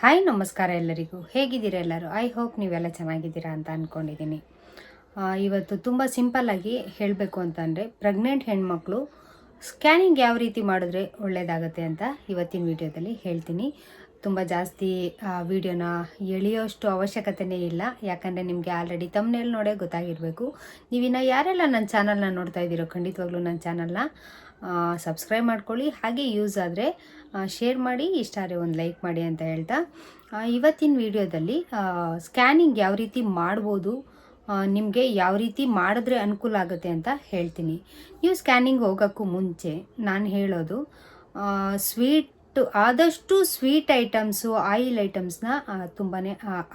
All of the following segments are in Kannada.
ಹಾಯ್ ನಮಸ್ಕಾರ ಎಲ್ಲರಿಗೂ. ಹೇಗಿದ್ದೀರಾ ಎಲ್ಲರೂ? ಐ ಹೋಪ್ ನೀವೆಲ್ಲ ಚೆನ್ನಾಗಿದ್ದೀರಾ ಅಂತ ಅಂದ್ಕೊಂಡಿದ್ದೀನಿ. ಇವತ್ತು ತುಂಬ ಸಿಂಪಲ್ಲಾಗಿ ಹೇಳಬೇಕು ಅಂತಂದರೆ, ಪ್ರೆಗ್ನೆಂಟ್ ಹೆಣ್ಮಕ್ಳು ಸ್ಕ್ಯಾನಿಂಗ್ ಯಾವ ರೀತಿ ಮಾಡಿದ್ರೆ ಒಳ್ಳೆಯದಾಗತ್ತೆ ಅಂತ ಇವತ್ತಿನ ವಿಡಿಯೋದಲ್ಲಿ ಹೇಳ್ತೀನಿ. ತುಂಬ ಜಾಸ್ತಿ ವಿಡಿಯೋನ ಎಳೆಯೋಷ್ಟು ಅವಶ್ಯಕತೆಯೇ ಇಲ್ಲ, ಯಾಕಂದರೆ ನಿಮಗೆ ಆಲ್ರೆಡಿ ತಮ್ನೇಲ್ ನೋಡೇ ಗೊತ್ತಾಗಿರಬೇಕು. ನೀವಿನ್ನು ಯಾರೆಲ್ಲ ನನ್ನ ಚಾನಲ್ನ ನೋಡ್ತಾ ಇದ್ದೀರೋ ಖಂಡಿತವಾಗ್ಲೂ ನನ್ನ ಚಾನಲ್ನ ಸಬ್ಸ್ಕ್ರೈಬ್ ಮಾಡ್ಕೊಳ್ಳಿ. ಹಾಗೆ ಯೂಸ್ ಆದರೆ ಶೇರ್ ಮಾಡಿ, ಇಷ್ಟ ಆದರೆ ಒಂದು ಲೈಕ್ ಮಾಡಿ ಅಂತ ಹೇಳ್ತಾ, ಇವತ್ತಿನ ವಿಡಿಯೋದಲ್ಲಿ ಸ್ಕ್ಯಾನಿಂಗ್ ಯಾವ ರೀತಿ ಮಾಡ್ಬೋದು, ನಿಮಗೆ ಯಾವ ರೀತಿ ಮಾಡಿದ್ರೆ ಅನುಕೂಲ ಆಗುತ್ತೆ ಅಂತ ಹೇಳ್ತೀನಿ. ನೀವು ಸ್ಕ್ಯಾನಿಂಗ್ ಹೋಗೋಕ್ಕೂ ಮುಂಚೆ ನಾನು ಹೇಳೋದು, ಆದಷ್ಟು ಸ್ವೀಟ್ ಐಟಮ್ಸು, ಆಯಿಲ್ ಐಟಮ್ಸ್ನ ತುಂಬಾ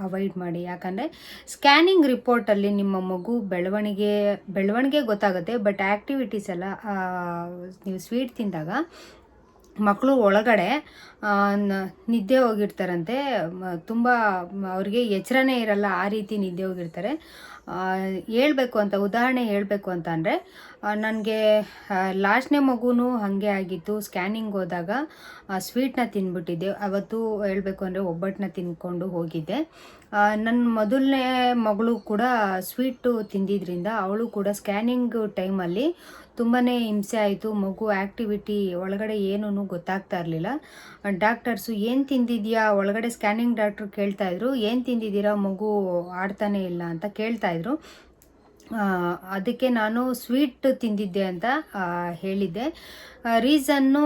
ಅವಾಯ್ಡ್ ಮಾಡಿ. ಯಾಕಂದರೆ ಸ್ಕ್ಯಾನಿಂಗ್ ರಿಪೋರ್ಟಲ್ಲಿ ನಿಮ್ಮ ಮಗು ಬೆಳವಣಿಗೆ ಗೊತ್ತಾಗುತ್ತೆ, ಬಟ್ ಆ್ಯಕ್ಟಿವಿಟೀಸ್ ಎಲ್ಲ ನೀವು ಸ್ವೀಟ್ ತಿಂದಾಗ ಮಕ್ಕಳು ಒಳಗಡೆ ನಿದ್ದೆ ಹೋಗಿರ್ತಾರಂತೆ. ತುಂಬ ಅವ್ರಿಗೆ ಎಚ್ಚರನೇ ಇರಲ್ಲ, ಆ ರೀತಿ ನಿದ್ದೆ ಹೋಗಿರ್ತಾರೆ. ಉದಾಹರಣೆ ಹೇಳಬೇಕು ಅಂತ ಅಂದರೆ, ನನಗೆ ಲಾಸ್ಟ್ನೇ ಮಗುನೂ ಹಾಗೆ ಆಗಿತ್ತು. ಸ್ಕ್ಯಾನಿಂಗ್ ಹೋದಾಗ ಸ್ವೀಟ್ನ ತಿಂದ್ಬಿಟ್ಟಿದ್ದೆ. ಅವತ್ತು ಹೇಳಬೇಕು ಅಂದರೆ ಒಬ್ಬಟ್ಟನ್ನ ತಿಂದ್ಕೊಂಡು ಹೋಗಿದ್ದೆ. ನನ್ನ ಮೊದಲನೇ ಮಗಳು ಕೂಡ ಸ್ವೀಟು ತಿಂದಿದ್ದರಿಂದ ಅವಳು ಕೂಡ ಸ್ಕ್ಯಾನಿಂಗ್ ಟೈಮಲ್ಲಿ ತುಂಬಾ ಹಿಂಸೆ ಆಯಿತು. ಮಗು ಆ್ಯಕ್ಟಿವಿಟಿ ಒಳಗಡೆ ಏನೂ ಗೊತ್ತಾಗ್ತಾ ಇರಲಿಲ್ಲ. ಡಾಕ್ಟರ್ಸು ಏನು ತಿಂದಿದ್ಯಾ, ಒಳಗಡೆ ಸ್ಕ್ಯಾನಿಂಗ್ ಡಾಕ್ಟ್ರು ಕೇಳ್ತಾಯಿದ್ರು, ಏನು ತಿಂದಿದ್ದೀರಾ, ಮಗು ಆಡ್ತಾನೇ ಇಲ್ಲ ಅಂತ ಕೇಳ್ತಾಯಿದ್ರು. ಅದಕ್ಕೆ ನಾನು ಸ್ವೀಟ್ ತಿಂದಿದ್ದೆ ಅಂತ ಹೇಳಿದ್ದೆ. ರೀಸನ್ನು,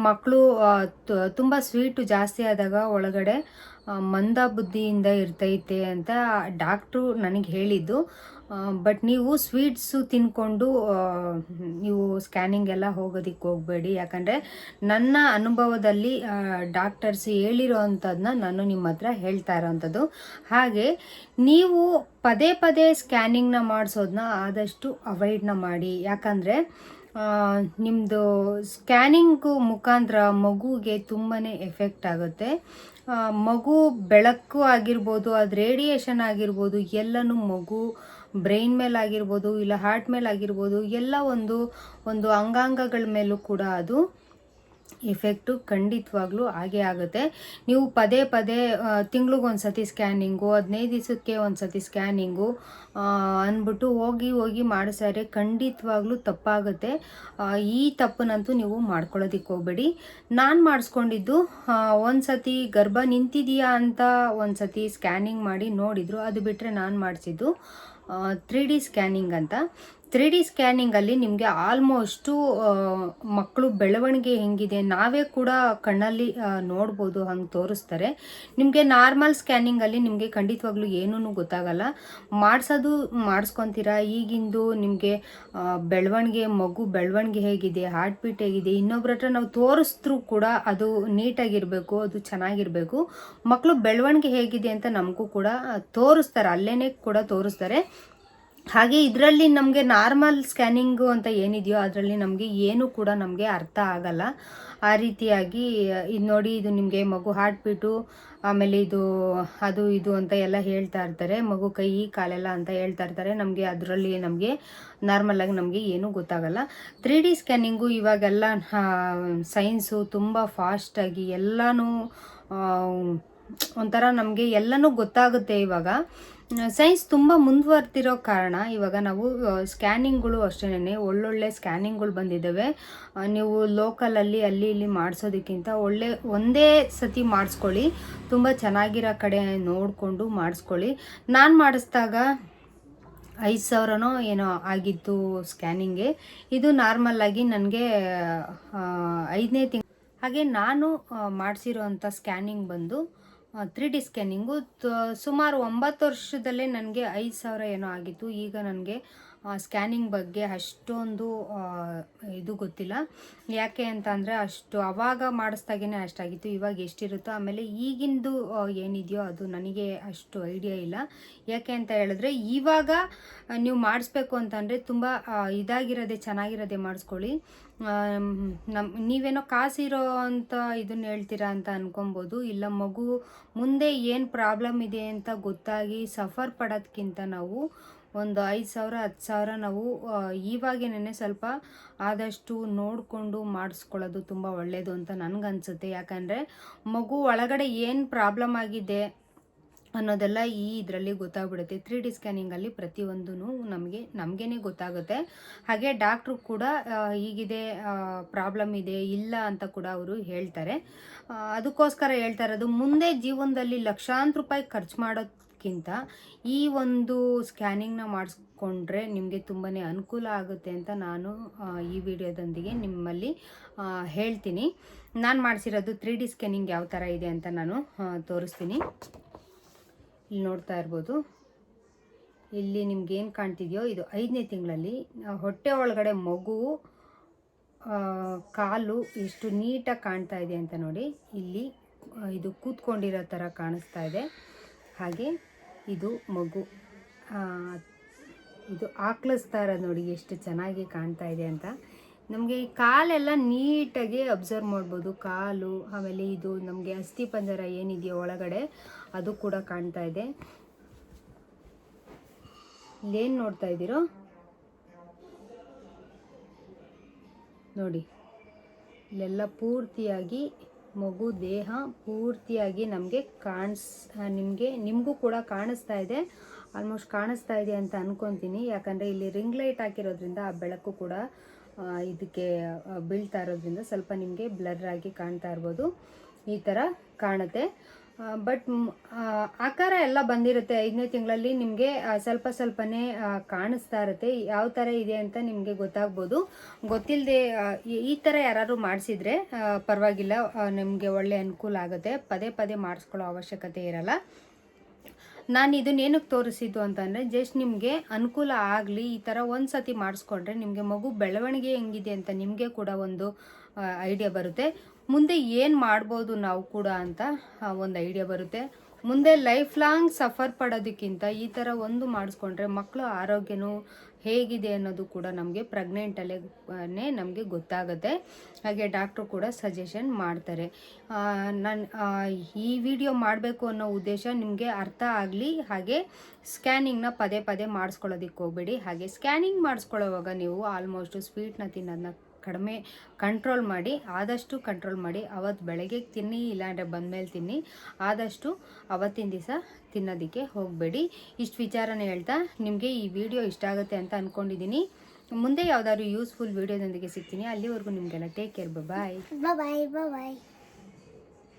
ಮಕ್ಕಳು ತುಂಬ ಸ್ವೀಟು ಜಾಸ್ತಿ ಆದಾಗ ಒಳಗಡೆ ಮಂದ ಬುದ್ಧಿಯಿಂದ ಇರ್ತೈತೆ ಅಂತ ಡಾಕ್ಟ್ರು ನನಗೆ ಹೇಳಿದ್ದು. ಬಟ್ ನೀವು ಸ್ವೀಟ್ಸು ತಿನ್ಕೊಂಡು ನೀವು ಸ್ಕ್ಯಾನಿಂಗ್ ಎಲ್ಲ ಹೋಗೋದಕ್ಕೆ ಹೋಗಬೇಡಿ. ಯಾಕಂದರೆ ನನ್ನ ಅನುಭವದಲ್ಲಿ ಡಾಕ್ಟರ್ಸ್ ಹೇಳಿರೋ ಅಂಥದ್ದನ್ನ ನಾನು ನಿಮ್ಮ ಹತ್ರ ಹೇಳ್ತಾ ಇರೋವಂಥದ್ದು. ಹಾಗೆ ನೀವು ಪದೇ ಪದೇ ಸ್ಕ್ಯಾನಿಂಗ್ನ ಮಾಡಿಸೋದನ್ನ ಆದಷ್ಟು ಅವಾಯ್ಡ್ನ ಮಾಡಿ. ಯಾಕಂದರೆ ನಿಮ್ಮದು ಸ್ಕ್ಯಾನಿಂಗು ಮುಖಾಂತರ ಮಗುಗೆ ತುಂಬಾ ಎಫೆಕ್ಟ್ ಆಗುತ್ತೆ. ಮಗು ಬೆಳಕು ಆಗಿರ್ಬೋದು, ಅದು ರೇಡಿಯೇಷನ್ ಆಗಿರ್ಬೋದು, ಎಲ್ಲನೂ ಮಗು ಬ್ರೈನ್ ಮೇಲಾಗಿರ್ಬೋದು, ಇಲ್ಲ ಹಾರ್ಟ್ ಮೇಲಾಗಿರ್ಬೋದು, ಎಲ್ಲ ಒಂದು ಅಂಗಾಂಗಗಳ ಮೇಲೂ ಕೂಡ ಅದು ಎಫೆಕ್ಟು ಖಂಡಿತವಾಗ್ಲೂ ಆಗೇ ಆಗುತ್ತೆ. ನೀವು ಪದೇ ಪದೇ ತಿಂಗ್ಳಿಗೊಂದು ಸತಿ ಸ್ಕ್ಯಾನಿಂಗು, 15 ದಿವಸಕ್ಕೆ ಒಂದು ಸತಿ ಸ್ಕ್ಯಾನಿಂಗು ಅಂದ್ಬಿಟ್ಟು ಹೋಗಿ ಮಾಡಿಸಿದ್ರೆ ಖಂಡಿತವಾಗ್ಲೂ ತಪ್ಪಾಗುತ್ತೆ. ಈ ತಪ್ಪನ್ನಂತೂ ನೀವು ಮಾಡ್ಕೊಳ್ಳೋದಕ್ಕೆ ಹೋಗಬೇಡಿ. ನಾನು ಮಾಡಿಸ್ಕೊಂಡಿದ್ದು, ಒಂದು ಸತಿ ಗರ್ಭ ನಿಂತಿದೆಯಾ ಅಂತ ಒಂದು ಸತಿ ಸ್ಕ್ಯಾನಿಂಗ್ ಮಾಡಿ ನೋಡಿದರು. ಅದು ಬಿಟ್ಟರೆ ನಾನು ಮಾಡಿಸಿದ್ದು 3D ಸ್ಕ್ಯಾನಿಂಗ್ ಅಂತ. 3D ಸ್ಕ್ಯಾನಿಂಗಲ್ಲಿ ನಿಮಗೆ ಆಲ್ಮೋಸ್ಟು ಮಕ್ಕಳು ಬೆಳವಣಿಗೆ ಹೆಂಗಿದೆ ನಾವೇ ಕೂಡ ಕಣ್ಣಲ್ಲಿ ನೋಡ್ಬೋದು, ಹಂಗೆ ತೋರಿಸ್ತಾರೆ. ನಿಮಗೆ ನಾರ್ಮಲ್ ಸ್ಕ್ಯಾನಿಂಗಲ್ಲಿ ನಿಮಗೆ ಖಂಡಿತವಾಗ್ಲೂ ಏನೂ ಗೊತ್ತಾಗಲ್ಲ. ಮಾಡಿಸ್ಕೊತೀರಾ. ಈಗಿಂದು ನಿಮಗೆ ಮಗು ಬೆಳವಣಿಗೆ ಹೇಗಿದೆ, ಹಾರ್ಟ್ ಬೀಟ್ ಹೇಗಿದೆ, ಇನ್ನೊಬ್ರ ಹತ್ರ ನಾವು ತೋರಿಸಿದ್ರೂ ಕೂಡ ಅದು ನೀಟಾಗಿರಬೇಕು, ಅದು ಚೆನ್ನಾಗಿರಬೇಕು. ಮಕ್ಕಳು ಬೆಳವಣಿಗೆ ಹೇಗಿದೆ ಅಂತ ನಮಗೂ ಕೂಡ ತೋರಿಸ್ತಾರೆ, ಅಲ್ಲೇ ಕೂಡ ತೋರಿಸ್ತಾರೆ. ಹಾಗೆ ಇದರಲ್ಲಿ ನಮಗೆ ನಾರ್ಮಲ್ ಸ್ಕ್ಯಾನಿಂಗು ಅಂತ ಏನಿದೆಯೋ ಅದರಲ್ಲಿ ನಮಗೆ ಏನೂ ಕೂಡ ನಮಗೆ ಅರ್ಥ ಆಗಲ್ಲ. ಆ ರೀತಿಯಾಗಿ ಇದು ನೋಡಿ, ಇದು ನಿಮಗೆ ಮಗು ಹಾರ್ಟ್ ಬೀಟು, ಆಮೇಲೆ ಇದು ಅಂತ ಎಲ್ಲ ಹೇಳ್ತಾ ಇರ್ತಾರೆ, ಮಗು ಕೈ ಕಾಲೆಲ್ಲ ಅಂತ ಹೇಳ್ತಾ ಇರ್ತಾರೆ. ಅದರಲ್ಲಿ ನಮಗೆ ನಾರ್ಮಲಾಗಿ ನಮಗೆ ಏನೂ ಗೊತ್ತಾಗಲ್ಲ. 3D ಸ್ಕ್ಯಾನಿಂಗು ಇವಾಗೆಲ್ಲ ಸೈನ್ಸು ತುಂಬ ಫಾಸ್ಟಾಗಿ ಎಲ್ಲನೂ ಒಂಥರ ನಮಗೆ ಎಲ್ಲನೂ ಗೊತ್ತಾಗುತ್ತೆ. ಇವಾಗ ಸೈನ್ಸ್ ತುಂಬ ಮುಂದುವರ್ತಿರೋ ಕಾರಣ ಇವಾಗ ನಾವು ಸ್ಕ್ಯಾನಿಂಗ್ಗಳು ಅಷ್ಟೇ ಒಳ್ಳೊಳ್ಳೆ ಸ್ಕ್ಯಾನಿಂಗ್ಗಳು ಬಂದಿದ್ದಾವೆ. ನೀವು ಲೋಕಲಲ್ಲಿ ಅಲ್ಲಿ ಇಲ್ಲಿ ಮಾಡಿಸೋದಕ್ಕಿಂತ ಒಂದೇ ಸತಿ ಮಾಡಿಸ್ಕೊಳ್ಳಿ, ತುಂಬ ಚೆನ್ನಾಗಿರೋ ಕಡೆ ನೋಡಿಕೊಂಡು ಮಾಡಿಸ್ಕೊಳ್ಳಿ. ನಾನು ಮಾಡಿಸಿದಾಗ 5,000ನೋ ಏನೋ ಆಗಿತ್ತು ಸ್ಕ್ಯಾನಿಂಗ್ಗೆ. ಇದು ನಾರ್ಮಲ್ಲಾಗಿ ನನಗೆ 5ನೇ ತಿಂಗಳು. ಹಾಗೆ ನಾನು ಮಾಡಿಸಿರೋ ಅಂಥ ಸ್ಕ್ಯಾನಿಂಗ್ ಬಂದು 3D ಸ್ಕ್ಯಾನಿಂಗು ಸುಮಾರು 9 ವರ್ಷದಲ್ಲೇ ನನಗೆ 5,000 ಏನೋ ಆಗಿತ್ತು. ಈಗ ನನಗೆ ಸ್ಕ್ಯಾನಿಂಗ್ ಬಗ್ಗೆ ಅಷ್ಟೊಂದು ಇದು ಗೊತ್ತಿಲ್ಲ. ಯಾಕೆ ಅಂತ ಅಂದರೆ ಆವಾಗ ಮಾಡಿಸ್ದಾಗೇ ಅಷ್ಟಾಗಿತ್ತು, ಇವಾಗ ಎಷ್ಟಿರುತ್ತೋ. ಆಮೇಲೆ ಈಗಿಂದು ಏನಿದೆಯೋ ಅದು ನನಗೆ ಅಷ್ಟು ಐಡಿಯಾ ಇಲ್ಲ. ಯಾಕೆ ಅಂತ ಹೇಳಿದ್ರೆ, ಇವಾಗ ನೀವು ಮಾಡಿಸ್ಬೇಕು ಅಂತಂದರೆ ತುಂಬ ಚೆನ್ನಾಗಿರೋದೇ ಮಾಡಿಸ್ಕೊಳ್ಳಿ. ನೀವೇನೋ ಕಾಸಿರೋ ಅಂತ ಇದನ್ನ ಹೇಳ್ತೀರಾ ಅಂತ ಅನ್ಕೊಬೋದು. ಇಲ್ಲ, ಮಗು ಮುಂದೆ ಏನು ಪ್ರಾಬ್ಲಮ್ ಇದೆ ಅಂತ ಗೊತ್ತಾಗಿ ಸಫರ್ ಪಡೋದಕ್ಕಿಂತ ನಾವು ಒಂದು 5,000 10,000 ನಾವು ಇವಾಗೇನೆ ಸ್ವಲ್ಪ ಆದಷ್ಟು ನೋಡಿಕೊಂಡು ಮಾಡಿಸ್ಕೊಳ್ಳೋದು ತುಂಬ ಒಳ್ಳೆಯದು ಅಂತ ನನಗನ್ಸುತ್ತೆ. ಯಾಕಂದರೆ ಮಗು ಒಳಗಡೆ ಏನು ಪ್ರಾಬ್ಲಮ್ ಆಗಿದೆ ಅನ್ನೋದೆಲ್ಲ ಈ ಇದರಲ್ಲಿ ಗೊತ್ತಾಗ್ಬಿಡುತ್ತೆ. 3D ಸ್ಕ್ಯಾನಿಂಗಲ್ಲಿ ಪ್ರತಿಯೊಂದೂ ನಮಗೇನೆ ಗೊತ್ತಾಗುತ್ತೆ. ಹಾಗೆ ಡಾಕ್ಟ್ರು ಕೂಡ ಹೀಗಿದೆ, ಪ್ರಾಬ್ಲಮ್ ಇದೆ, ಇಲ್ಲ ಅಂತ ಕೂಡ ಅವರು ಹೇಳ್ತಾರೆ. ಅದಕ್ಕೋಸ್ಕರ ಹೇಳ್ತಾ ಇರೋದು, ಮುಂದೆ ಜೀವನದಲ್ಲಿ ಲಕ್ಷಾಂತರ ರೂಪಾಯಿ ಖರ್ಚು ಮಾಡೋದಕ್ಕಿಂತ ಈ ಒಂದು ಸ್ಕ್ಯಾನಿಂಗ್ನ ಮಾಡಿಸ್ಕೊಂಡ್ರೆ ನಿಮಗೆ ತುಂಬಾ ಅನುಕೂಲ ಆಗುತ್ತೆ ಅಂತ ನಾನು ಈ ವಿಡಿಯೋದೊಂದಿಗೆ ನಿಮ್ಮಲ್ಲಿ ಹೇಳ್ತೀನಿ. ನಾನು ಮಾಡಿಸಿರೋದು 3D ಸ್ಕ್ಯಾನಿಂಗ್ ಯಾವ ಥರ ಇದೆ ಅಂತ ನಾನು ತೋರಿಸ್ತೀನಿ. ಇಲ್ಲಿ ನೋಡ್ತಾ ಇರ್ಬೋದು, ಇಲ್ಲಿ ನಿಮ್ಗೇನು ಕಾಣ್ತಿದೆಯೋ ಇದು 5ನೇ ತಿಂಗಳಲ್ಲಿ ಹೊಟ್ಟೆ ಒಳಗಡೆ ಮಗು ಕಾಲು ಎಷ್ಟು ನೀಟಾಗಿ ಕಾಣ್ತಾ ಇದೆ ಅಂತ ನೋಡಿ. ಇಲ್ಲಿ ಇದು ಕೂತ್ಕೊಂಡಿರೋ ಥರ ಕಾಣಿಸ್ತಾ ಇದೆ. ಹಾಗೆ ಇದು ಮಗು ಇದು ಆಕ್ಳಿಸ್ತಾ ಇರೋದು ನೋಡಿ, ಎಷ್ಟು ಚೆನ್ನಾಗಿ ಕಾಣ್ತಾ ಇದೆ ಅಂತ. ನಮಗೆ ಈ ಕಾಲೆಲ್ಲ ನೀಟಾಗಿ ಅಬ್ಸರ್ವ್ ಮಾಡ್ಬೋದು. ಕಾಲು, ಆಮೇಲೆ ಇದು ನಮಗೆ ಅಸ್ಥಿ ಪಂಜರ ಏನಿದೆಯೋ ಒಳಗಡೆ ಅದು ಕೂಡ ಕಾಣ್ತಾ ಇದೆ. ಇಲ್ಲೇನು ನೋಡ್ತಾ ಇದ್ದೀರೋ ನೋಡಿ, ಇಲ್ಲೆಲ್ಲ ಪೂರ್ತಿಯಾಗಿ ಮಗು ದೇಹ ಪೂರ್ತಿಯಾಗಿ ನಮಗೆ ನಿಮಗೂ ಕೂಡ ಕಾಣಿಸ್ತಾ ಇದೆ. ಆಲ್ಮೋಸ್ಟ್ ಕಾಣಿಸ್ತಾ ಇದೆ ಅಂತ ಅನ್ಕೊತೀನಿ. ಯಾಕಂದರೆ ಇಲ್ಲಿ ರಿಂಗ್ ಲೈಟ್ ಹಾಕಿರೋದ್ರಿಂದ ಆ ಬೆಳಕು ಕೂಡ ಇದಕ್ಕೆ ಬೀಳ್ತಾ ಇರೋದ್ರಿಂದ ಸ್ವಲ್ಪ ನಿಮಗೆ ಬ್ಲರ್ ಆಗಿ ಕಾಣ್ತಾ ಇರ್ಬೋದು. ಈ ಥರ ಕಾಣುತ್ತೆ. ಬಟ್ ಆಕಾರ ಎಲ್ಲ ಬಂದಿರುತ್ತೆ. 5ನೇ ತಿಂಗಳಲ್ಲಿ ನಿಮಗೆ ಸ್ವಲ್ಪನೇ ಕಾಣಿಸ್ತಾ ಇರುತ್ತೆ. ಯಾವ ಥರ ಇದೆ ಅಂತ ನಿಮಗೆ ಗೊತ್ತಾಗ್ಬೋದು. ಗೊತ್ತಿಲ್ಲದೆ ಈ ಥರ ಯಾರು ಮಾಡಿಸಿದ್ರೆ ಪರವಾಗಿಲ್ಲ, ನಿಮಗೆ ಒಳ್ಳೆ ಅನುಕೂಲ ಆಗುತ್ತೆ. ಪದೇ ಮಾಡಿಸ್ಕೊಳ್ಳೋ ಅವಶ್ಯಕತೆ ಇರಲ್ಲ. ನಾನು ಇದನ್ನೇನಕ್ಕೆ ತೋರಿಸಿದ್ದು ಅಂತಂದರೆ, ಜಸ್ಟ್ ನಿಮಗೆ ಅನುಕೂಲ ಆಗಲಿ, ಈ ಥರ ಒಂದು ಸತಿ ಮಾಡಿಸ್ಕೊಂಡ್ರೆ ನಿಮಗೆ ಮಗು ಬೆಳವಣಿಗೆ ಹೆಂಗಿದೆ ಅಂತ ನಿಮಗೆ ಕೂಡ ಒಂದು ಐಡಿಯಾ ಬರುತ್ತೆ. ಮುಂದೆ ಏನು ಮಾಡ್ಬೋದು ನಾವು ಕೂಡ ಅಂತ ಒಂದು ಐಡಿಯಾ ಬರುತ್ತೆ. ಮುಂದೆ ಲೈಫ್ ಲಾಂಗ್ ಸಫರ್ ಪಡೋದಕ್ಕಿಂತ ಈ ಥರ ಒಂದು ಮಾಡಿಸ್ಕೊಂಡ್ರೆ ಮಕ್ಕಳ ಆರೋಗ್ಯನೂ ಹೇಗಿದೆ ಅನ್ನೋದು ಕೂಡ ನಮಗೆ ಪ್ರೆಗ್ನೆಂಟಲ್ಲೇ ನಮಗೆ ಗೊತ್ತಾಗುತ್ತೆ. ಹಾಗೆ ಡಾಕ್ಟ್ರು ಕೂಡ ಸಜೆಷನ್ ಮಾಡ್ತಾರೆ. ನಾನು ಈ ವಿಡಿಯೋ ಮಾಡಬೇಕು ಅನ್ನೋ ಉದ್ದೇಶ ನಿಮಗೆ ಅರ್ಥ ಆಗಲಿ. ಹಾಗೆ ಸ್ಕ್ಯಾನಿಂಗ್ನ ಪದೇ ಮಾಡಿಸ್ಕೊಳ್ಳೋದಕ್ಕೆ ಹೋಗಬೇಡಿ. ಹಾಗೆ ಸ್ಕ್ಯಾನಿಂಗ್ ಮಾಡಿಸ್ಕೊಳ್ಳೋವಾಗ ನೀವು ಆಲ್ಮೋಸ್ಟ್ ಸ್ವೀಟ್ನ ತಿನ್ನೋದನ್ನ ಕಡಿಮೆ ಆದಷ್ಟು ಕಂಟ್ರೋಲ್ ಮಾಡಿ. ಅವತ್ತು ಬೆಳಗ್ಗೆ ತಿನ್ನಿ, ಇಲ್ಲಾಂದರೆ ಬಂದಮೇಲೆ ತಿನ್ನಿ. ಆದಷ್ಟು ಅವತ್ತಿನ ದಿವಸ ತಿನ್ನೋದಕ್ಕೆ ಹೋಗಬೇಡಿ. ಇಷ್ಟು ವಿಚಾರನ ಹೇಳ್ತಾ ನಿಮಗೆ ಈ ವಿಡಿಯೋ ಇಷ್ಟ ಆಗುತ್ತೆ ಅಂತ ಅಂದ್ಕೊಂಡಿದ್ದೀನಿ. ಮುಂದೆ ಯಾವುದಾದ್ರು ಯೂಸ್ಫುಲ್ ವಿಡಿಯೋದೊಂದಿಗೆ ಸಿಗ್ತೀನಿ. ಅಲ್ಲಿವರೆಗೂ ನಿಮಗೆಲ್ಲ ಟೇಕ್ ಕೇರ್. ಬಾಯ್.